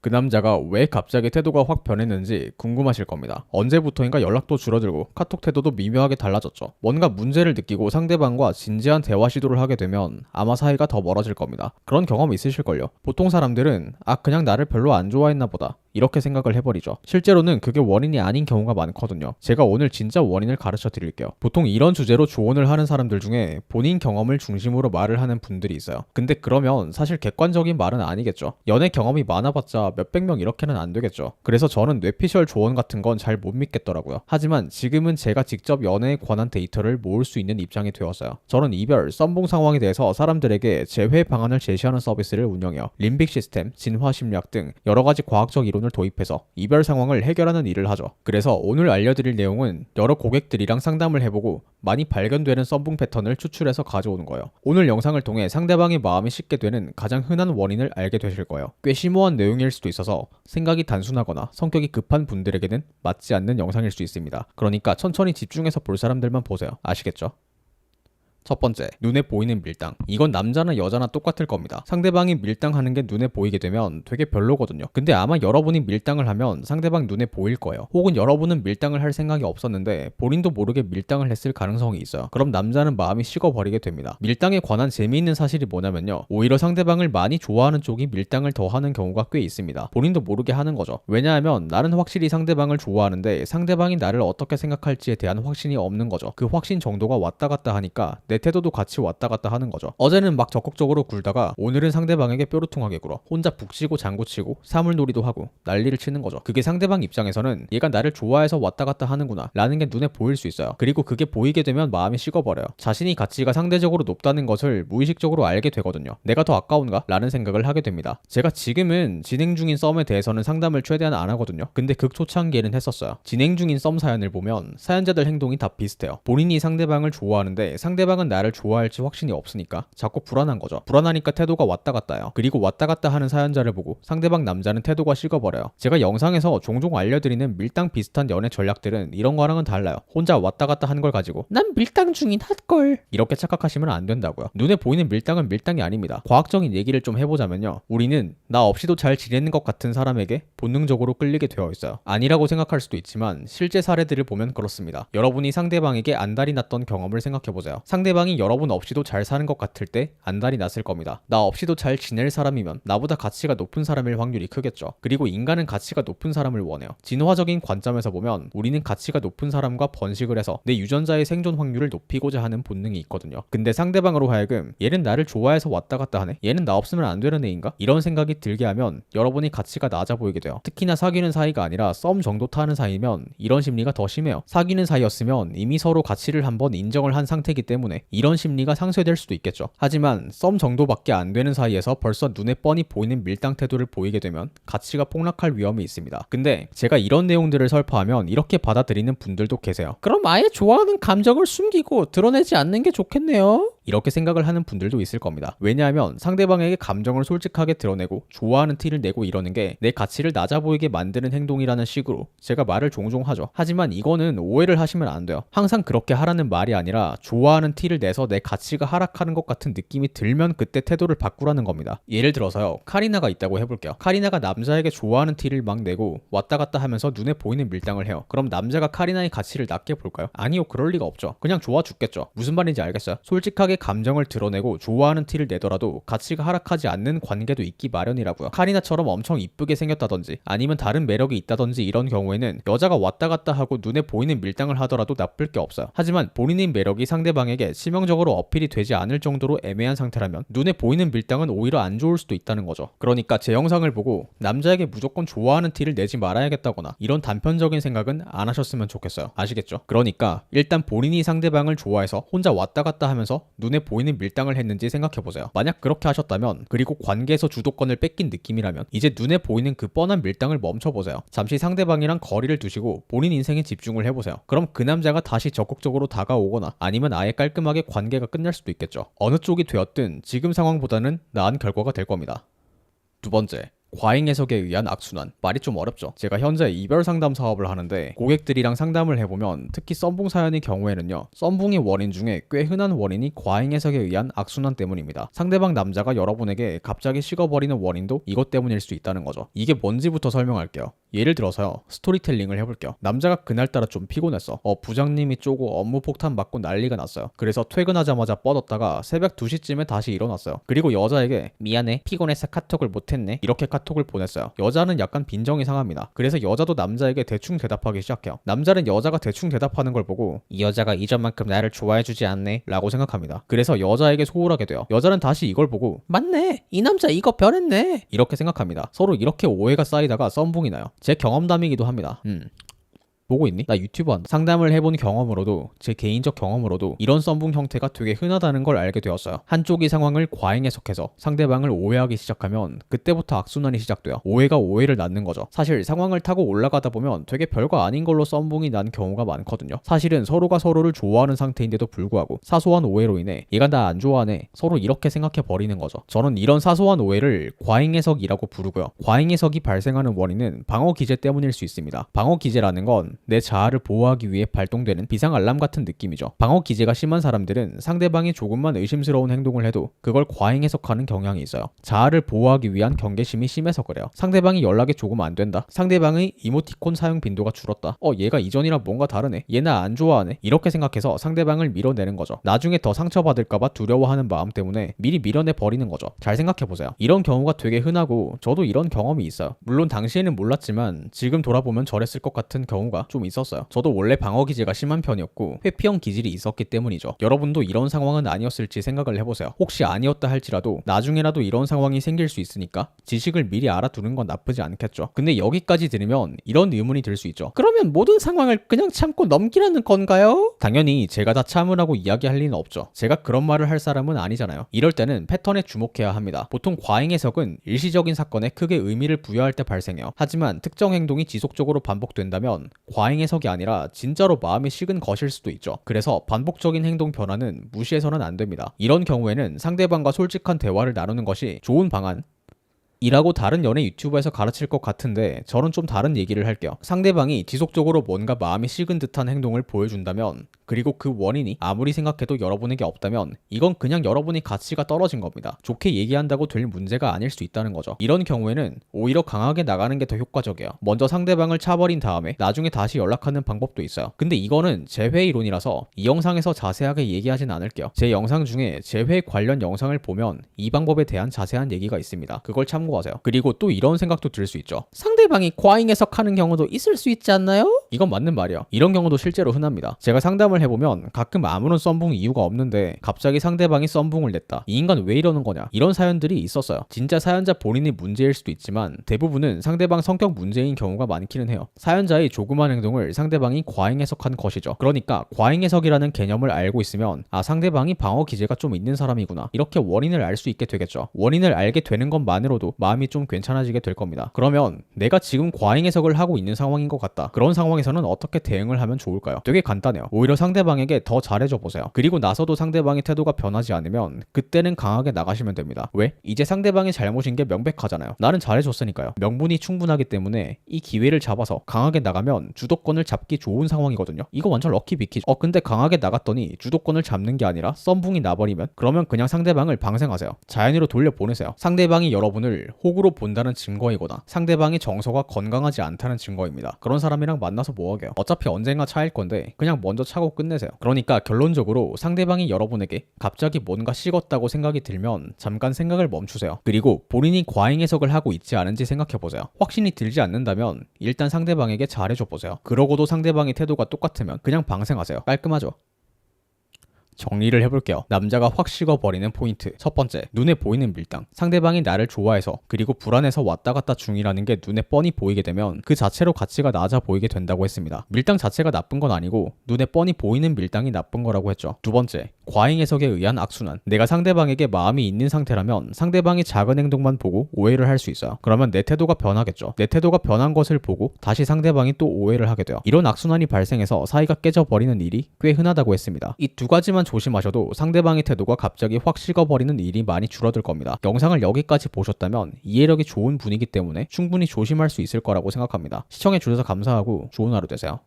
그 남자가 왜 갑자기 태도가 확 변했는지 궁금하실 겁니다. 언제부터인가 연락도 줄어들고 카톡 태도도 미묘하게 달라졌죠. 뭔가 문제를 느끼고 상대방과 진지한 대화 시도를 하게 되면 아마 사이가 더 멀어질 겁니다. 그런 경험 있으실걸요. 보통 사람들은 그냥 나를 별로 안 좋아했나 보다 이렇게 생각을 해버리죠. 실제로는 그게 원인이 아닌 경우가 많거든요. 제가 오늘 진짜 원인을 가르쳐 드릴게요. 보통 이런 주제로 조언을 하는 사람들 중에 본인 경험을 중심으로 말을 하는 분들이 있어요. 근데 그러면 사실 객관적인 말은 아니겠죠. 연애 경험이 많아봤자 몇백 명 이렇게는 안 되겠죠. 그래서 저는 뇌피셜 조언 같은 건 잘 못 믿겠더라고요. 하지만 지금은 제가 직접 연애에 관한 데이터를 모을 수 있는 입장이 되었어요. 저는 이별, 썸봉 상황에 대해서 사람들에게 재회 방안을 제시하는 서비스를 운영해요. 림빅 시스템, 진화 심리학 등 여러 가지 과학적 이론을 도입해서 이별 상황을 해결하는 일을 하죠. 그래서 오늘 알려드릴 내용은 여러 고객들이랑 상담을 해보고 많이 발견되는 썸붕 패턴을 추출해서 가져오는 거예요. 오늘 영상을 통해 상대방의 마음이 식게 되는 가장 흔한 원인을 알게 되실 거예요. 꽤 심오한 내용일 수도 있어서 생각이 단순하거나 성격이 급한 분들에게는 맞지 않는 영상일 수 있습니다. 그러니까 천천히 집중해서 볼 사람들만 보세요. 아시겠죠? 첫 번째, 눈에 보이는 밀당. 이건 남자나 여자나 똑같을 겁니다. 상대방이 밀당하는 게 눈에 보이게 되면 되게 별로거든요. 근데 아마 여러분이 밀당을 하면 상대방 눈에 보일 거예요. 혹은 여러분은 밀당을 할 생각이 없었는데 본인도 모르게 밀당을 했을 가능성이 있어요. 그럼 남자는 마음이 식어버리게 됩니다. 밀당에 관한 재미있는 사실이 뭐냐면요, 오히려 상대방을 많이 좋아하는 쪽이 밀당을 더 하는 경우가 꽤 있습니다. 본인도 모르게 하는 거죠. 왜냐하면 나는 확실히 상대방을 좋아하는데 상대방이 나를 어떻게 생각할지에 대한 확신이 없는 거죠. 그 확신 정도가 왔다 갔다 하니까 내 태도도 같이 왔다 갔다 하는 거죠. 어제는 막 적극적으로 굴다가 오늘은 상대방에게 뾰루통하게 굴어 혼자 북치고 장구치고 사물놀이도 하고 난리를 치는 거죠. 그게 상대방 입장에서는 얘가 나를 좋아해서 왔다 갔다 하는구나 라는 게 눈에 보일 수 있어요. 그리고 그게 보이게 되면 마음이 식어버려요. 자신이 가치가 상대적으로 높다는 것을 무의식적으로 알게 되거든요. 내가 더 아까운가? 라는 생각을 하게 됩니다. 제가 지금은 진행 중인 썸에 대해서는 상담을 최대한 안 하거든요. 근데 극초창기에는 했었어요. 진행 중인 썸 사연을 보면 사연자들 행동이 다 비슷해요. 본인이 상대방을 좋아하는데 상대방은 나를 좋아할지 확신이 없으니까 자꾸 불안한 거죠. 불안하니까 태도가 왔다 갔다 해요. 그리고 왔다 갔다 하는 사연자를 보고 상대방 남자는 태도가 식어버려요. 제가 영상에서 종종 알려드리는 밀당 비슷한 연애 전략들은 이런 거랑은 달라요. 혼자 왔다 갔다 하는 걸 가지고 난 밀당 중인 핫걸 이렇게 착각하시면 안 된다고요. 눈에 보이는 밀당은 밀당이 아닙니다. 과학적인 얘기를 좀 해보자면요, 우리는 나 없이도 잘 지내는 것 같은 사람에게 본능적으로 끌리게 되어 있어요. 아니라고 생각할 수도 있지만 실제 사례들을 보면 그렇습니다. 여러분이 상대방에게 안달이 났던 경험을 생각해보세요. 상대방이 여러분 없이도 잘 사는 것 같을 때 안달이 났을 겁니다. 나 없이도 잘 지낼 사람이면 나보다 가치가 높은 사람일 확률이 크겠죠. 그리고 인간은 가치가 높은 사람을 원해요. 진화적인 관점에서 보면 우리는 가치가 높은 사람과 번식을 해서 내 유전자의 생존 확률을 높이고자 하는 본능이 있거든요. 근데 상대방으로 하여금 얘는 나를 좋아해서 왔다 갔다 하네? 얘는 나 없으면 안 되는 애인가? 이런 생각이 들게 하면 여러분이 가치가 낮아 보이게 돼요. 특히나 사귀는 사이가 아니라 썸 정도 타는 사이면 이런 심리가 더 심해요. 사귀는 사이였으면 이미 서로 가치를 한번 인정을 한 상태이기 때문에 이런 심리가 상쇄될 수도 있겠죠. 하지만 썸 정도밖에 안 되는 사이에서 벌써 눈에 뻔히 보이는 밀당 태도를 보이게 되면 가치가 폭락할 위험이 있습니다. 근데 제가 이런 내용들을 설파하면 이렇게 받아들이는 분들도 계세요. 그럼 아예 좋아하는 감정을 숨기고 드러내지 않는 게 좋겠네요. 이렇게 생각을 하는 분들도 있을 겁니다. 왜냐하면 상대방에게 감정을 솔직하게 드러내고 좋아하는 티를 내고 이러는 게 내 가치를 낮아 보이게 만드는 행동이라는 식으로 제가 말을 종종 하죠. 하지만 이거는 오해를 하시면 안 돼요. 항상 그렇게 하라는 말이 아니라 좋아하는 티를 내서 내 가치가 하락하는 것 같은 느낌이 들면 그때 태도를 바꾸라는 겁니다. 예를 들어서요, 카리나가 있다고 해볼게요. 카리나가 남자에게 좋아하는 티를 막 내고 왔다 갔다 하면서 눈에 보이는 밀당을 해요. 그럼 남자가 카리나의 가치를 낮게 볼까요? 아니요, 그럴 리가 없죠. 그냥 좋아 죽겠죠. 무슨 말인지 알겠어요? 솔직하게 감정을 드러내고 좋아하는 티를 내더라도 가치가 하락하지 않는 관계도 있기 마련이라고요. 카리나처럼 엄청 이쁘게 생겼다든지 아니면 다른 매력이 있다든지 이런 경우에는 여자가 왔다 갔다 하고 눈에 보이는 밀당을 하더라도 나쁠 게 없어요. 하지만 본인의 매력이 상대방에게 치명적으로 어필이 되지 않을 정도로 애매한 상태라면 눈에 보이는 밀당은 오히려 안 좋을 수도 있다는 거죠. 그러니까 제 영상을 보고 남자에게 무조건 좋아하는 티를 내지 말아야겠다거나 이런 단편적인 생각은 안 하셨으면 좋겠어요. 아시겠죠? 그러니까 일단 본인이 상대방을 좋아해서 혼자 왔다 갔다 하면서 눈에 보이는 밀당을 했는지 생각해보세요. 만약 그렇게 하셨다면, 그리고 관계에서 주도권을 뺏긴 느낌이라면 이제 눈에 보이는 그 뻔한 밀당을 멈춰보세요. 잠시 상대방이랑 거리를 두시고 본인 인생에 집중을 해보세요. 그럼 그 남자가 다시 적극적으로 다가오거나 아니면 아예 깔끔하게 관계가 끝날 수도 있겠죠. 어느 쪽이 되었든 지금 상황보다는 나은 결과가 될 겁니다. 두 번째, 과잉 해석에 의한 악순환. 말이 좀 어렵죠. 제가 현재 이별 상담 사업을 하는데 고객들이랑 상담을 해보면 특히 썸붕 사연의 경우에는요, 썸붕의 원인 중에 꽤 흔한 원인이 과잉 해석에 의한 악순환 때문입니다. 상대방 남자가 여러분에게 갑자기 식어버리는 원인도 이것 때문일 수 있다는 거죠. 이게 뭔지부터 설명할게요. 예를 들어서요, 스토리텔링을 해볼게요. 남자가 그날따라 좀 피곤했어. 부장님이 쪼고 업무 폭탄 맞고 난리가 났어요. 그래서 퇴근하자마자 뻗었다가 새벽 2시쯤에 다시 일어났어요. 그리고 여자에게 미안해, 피곤해서 카톡을 못했네, 이렇게 카톡을 보냈어요. 여자는 약간 빈정이 상합니다. 그래서 여자도 남자에게 대충 대답하기 시작해요. 남자는 여자가 대충 대답하는 걸 보고 이 여자가 이전만큼 나를 좋아해주지 않네 라고 생각합니다. 그래서 여자에게 소홀하게 돼요. 여자는 다시 이걸 보고 맞네, 이 남자 이거 변했네, 이렇게 생각합니다. 서로 이렇게 오해가 쌓이다가 썸붕이 나요. 제 경험담이기도 합니다. 보고 있니? 나 유튜브 한다. 상담을 해본 경험으로도, 제 개인적 경험으로도 이런 썸붕 형태가 되게 흔하다는 걸 알게 되었어요. 한쪽이 상황을 과잉 해석해서 상대방을 오해하기 시작하면 그때부터 악순환이 시작돼요. 오해가 오해를 낳는 거죠. 사실 상황을 타고 올라가다 보면 되게 별거 아닌 걸로 썸붕이 난 경우가 많거든요. 사실은 서로가 서로를 좋아하는 상태인데도 불구하고 사소한 오해로 인해 얘가 나 안 좋아하네, 서로 이렇게 생각해 버리는 거죠. 저는 이런 사소한 오해를 과잉 해석이라고 부르고요. 과잉 해석이 발생하는 원인은 방어 기제 때문일 수 있습니다. 방어 기제라는 건 내 자아를 보호하기 위해 발동되는 비상 알람 같은 느낌이죠. 방어 기제가 심한 사람들은 상대방이 조금만 의심스러운 행동을 해도 그걸 과잉 해석하는 경향이 있어요. 자아를 보호하기 위한 경계심이 심해서 그래요. 상대방이 연락이 조금 안 된다, 상대방의 이모티콘 사용 빈도가 줄었다, 얘가 이전이랑 뭔가 다르네, 얘 나 안 좋아하네, 이렇게 생각해서 상대방을 밀어내는 거죠. 나중에 더 상처받을까봐 두려워하는 마음 때문에 미리 밀어내 버리는 거죠. 잘 생각해보세요. 이런 경우가 되게 흔하고 저도 이런 경험이 있어요. 물론 당시에는 몰랐지만 지금 돌아보면 저랬을 것 같은 경우가 좀 있었어요. 저도 원래 방어 기제가 심한 편이었고 회피형 기질이 있었기 때문이죠. 여러분도 이런 상황은 아니었을지 생각을 해보세요. 혹시 아니었다 할지라도 나중에라도 이런 상황이 생길 수 있으니까 지식을 미리 알아두는 건 나쁘지 않겠죠. 근데 여기까지 들으면 이런 의문이 들 수 있죠. 그러면 모든 상황을 그냥 참고 넘기라는 건가요? 당연히 제가 다 참으라고 이야기할 리는 없죠. 제가 그런 말을 할 사람은 아니잖아요. 이럴 때는 패턴에 주목해야 합니다. 보통 과잉 해석은 일시적인 사건에 크게 의미를 부여할 때 발생해요. 하지만 특정 행동이 지속적으로 반복된다면 과잉 해석이 아니라 진짜로 마음이 식은 것일 수도 있죠. 그래서 반복적인 행동 변화는 무시해서는 안 됩니다. 이런 경우에는 상대방과 솔직한 대화를 나누는 것이 좋은 방안 이라고 다른 연애 유튜버에서 가르칠 것 같은데 저는 좀 다른 얘기를 할게요. 상대방이 지속적으로 뭔가 마음이 식은 듯한 행동을 보여준다면, 그리고 그 원인이 아무리 생각해도 여러분에게 없다면 이건 그냥 여러분이 가치가 떨어진 겁니다. 좋게 얘기한다고 될 문제가 아닐 수 있다는 거죠. 이런 경우에는 오히려 강하게 나가는 게 더 효과적이에요. 먼저 상대방을 차버린 다음에 나중에 다시 연락하는 방법도 있어요. 근데 이거는 재회 이론이라서 이 영상에서 자세하게 얘기하진 않을게요. 제 영상 중에 재회 관련 영상을 보면 이 방법에 대한 자세한 얘기가 있습니다. 그걸 참고하세요. 그리고 또 이런 생각도 들 수 있죠. 상대방이 과잉 해석하는 경우도 있을 수 있지 않나요? 이건 맞는 말이야. 이런 경우도 실제로 흔합니다. 제가 상담을 해보면 가끔 아무런 썸붕 이유가 없는데 갑자기 상대방이 썸붕을 냈다, 이 인간 왜 이러는 거냐, 이런 사연들이 있었어요. 진짜 사연자 본인이 문제일 수도 있지만 대부분은 상대방 성격 문제인 경우가 많기는 해요. 사연자의 조그만 행동을 상대방이 과잉 해석한 것이죠. 그러니까 과잉 해석이라는 개념을 알고 있으면 상대방이 방어 기제가 좀 있는 사람이구나, 이렇게 원인을 알 수 있게 되겠죠. 원인을 알게 되는 것만으로도 마음이 좀 괜찮아지게 될 겁니다. 그러면 내가 지금 과잉 해석을 하고 있는 상황인 것 같다, 그런 상황에서는 어떻게 대응을 하면 좋을까요? 되게 간단해요. 오히려 상대방에게 더 잘해줘 보세요. 그리고 나서도 상대방의 태도가 변하지 않으면 그때는 강하게 나가시면 됩니다. 왜? 이제 상대방의 잘못인 게 명백하잖아요. 나는 잘해줬으니까요. 명분이 충분하기 때문에 이 기회를 잡아서 강하게 나가면 주도권을 잡기 좋은 상황이거든요. 이거 완전 럭키비키죠. 근데 강하게 나갔더니 주도권을 잡는 게 아니라 썸붕이 나버리면, 그러면 그냥 상대방을 방생하세요. 자연히로 돌려보내세요. 상대방이 여러분을 호구로 본다는 증거이거나 상대방의 정서가 건강하지 않다는 증거입니다. 그런 사람이랑 만나서 뭐하게요? 어차피 언젠가 차일 건데 그냥 먼저 차고 끝내세요. 그러니까 결론적으로 상대방이 여러분에게 갑자기 뭔가 식었다고 생각이 들면 잠깐 생각을 멈추세요. 그리고 본인이 과잉 해석을 하고 있지 않은지 생각해보세요. 확신이 들지 않는다면 일단 상대방에게 잘해줘보세요. 그러고도 상대방의 태도가 똑같으면 그냥 방생하세요. 깔끔하죠? 정리를 해볼게요. 남자가 확 식어버리는 포인트. 첫 번째, 눈에 보이는 밀당. 상대방이 나를 좋아해서 그리고 불안해서 왔다 갔다 중이라는 게 눈에 뻔히 보이게 되면 그 자체로 가치가 낮아 보이게 된다고 했습니다. 밀당 자체가 나쁜 건 아니고 눈에 뻔히 보이는 밀당이 나쁜 거라고 했죠. 두 번째, 과잉 해석에 의한 악순환. 내가 상대방에게 마음이 있는 상태라면 상대방이 작은 행동만 보고 오해를 할 수 있어요. 그러면 내 태도가 변하겠죠. 내 태도가 변한 것을 보고 다시 상대방이 또 오해를 하게 돼요. 이런 악순환이 발생해서 사이가 깨져버리는 일이 꽤 흔하다고 했습니다. 이 두 가지만 조심하셔도 상대방의 태도가 갑자기 확 식어버리는 일이 많이 줄어들 겁니다. 영상을 여기까지 보셨다면 이해력이 좋은 분이기 때문에 충분히 조심할 수 있을 거라고 생각합니다. 시청해주셔서 감사하고 좋은 하루 되세요.